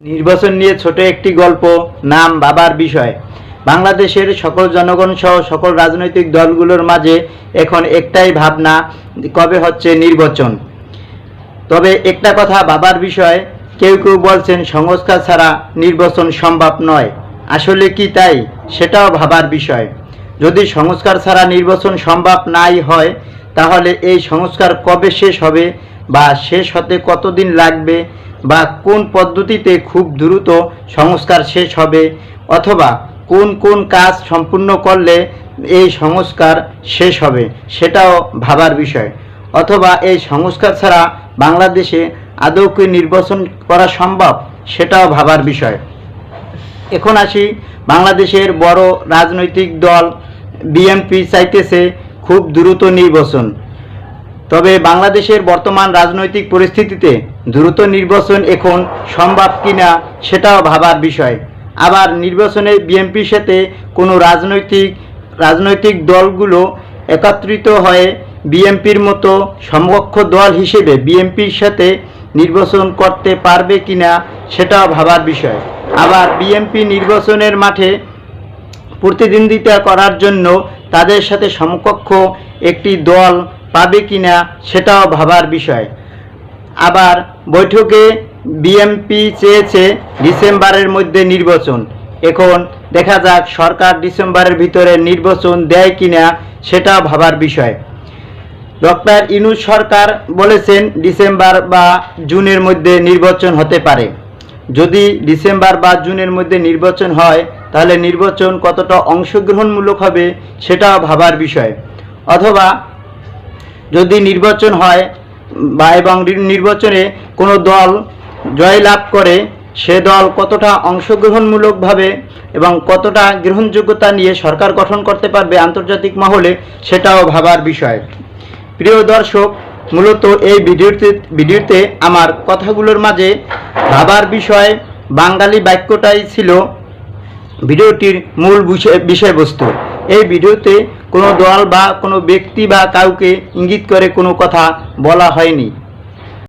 নির্বাচন নিয়ে ছোট একটি গল্প, নাম বাবার বিষয়। বাংলাদেশের সকল জনগণ সহ সকল রাজনৈতিক দলগুলোর মাঝে এখন একটাই ভাবনা, কবে হচ্ছে নির্বাচন। তবে একটা কথা বাবার বিষয়, কেউ কেউ বলছেন সংস্কার ছাড়া নির্বাচন সম্ভব নয়। আসলে কি তাই? সেটাও ভাবার বিষয়। যদি সংস্কার ছাড়া নির্বাচন সম্ভব নাই হয়, তাহলে এই সংস্কার কবে শেষ হবে বা শেষ হতে কতদিন লাগবে, বা কোন পদ্ধতিতে খুব দ্রুত সংস্কার শেষ হবে, অথবা কোন কোন কাজ সম্পূর্ণ করলে এই সংস্কার শেষ হবে, সেটাও ভাবার বিষয়। অথবা এই সংস্কার ছাড়া বাংলাদেশে আদৌ কি নির্বাচন করা সম্ভব, সেটাও ভাবার বিষয়। এখন আসি, বাংলাদেশের বড় রাজনৈতিক দল বিএনপি চাইতেছে খুব দ্রুত নির্বাচন। তবে বাংলাদেশের বর্তমান রাজনৈতিক পরিস্থিতিতে দ্রুত নির্বাচন এখন সম্ভব কিনা, সেটাও ভাবার বিষয়। আবার নির্বাচনে বিএনপির সাথে কোনো রাজনৈতিক দলগুলো একত্রিত হয়ে বিএনপির মতো সমকক্ষ দল হিসেবে বিএনপির সাথে নির্বাচন করতে পারবে কিনা, সেটাও ভাবার বিষয়। আবার বিএনপি নির্বাচনের মাঠে প্রতিদ্বন্দ্বিতা করার জন্য তাদের সাথে সমকক্ষ একটি দল পাবে কিনা, সেটাও ভাবার বিষয়। আবার বৈঠকে বিএনপি চেয়েছে ডিসেম্বরের মধ্যে নির্বাচন। এখন দেখা যাক সরকার ডিসেম্বরের ভিতরে নির্বাচন দেয় কিনা, সেটাও ভাবার বিষয়। ডক্টর ইউনূস সরকার বলেছেন ডিসেম্বর বা জুনের মধ্যে নির্বাচন হতে পারে। যদি ডিসেম্বর বা জুনের মধ্যে নির্বাচন হয়, তাহলে নির্বাচন কতটা অংশগ্রহণমূলক হবে, সেটাও ভাবার বিষয়। অথবা যদি নির্বাচন হয় বা এবং নির্বাচনে কোনো দল জয়লাভ করে, সে দল কতটা অংশগ্রহণমূলকভাবে এবং কতটা গ্রহণযোগ্যতা নিয়ে সরকার গঠন করতে পারবে আন্তর্জাতিক মহলে, সেটাও ভাবার বিষয়। প্রিয় দর্শক, মূলত এই ভিডিওতে আমার কথাগুলোর মাঝে ভাবার বিষয় বাঙালি বাক্যটাই ছিল ভিডিওটির মূল বিষয়বস্তু। এই ভিডিওতে কোনো দল বা কোনো ব্যক্তি বা কাউকে ইঙ্গিত করে কোনো কথা বলা হয়নি।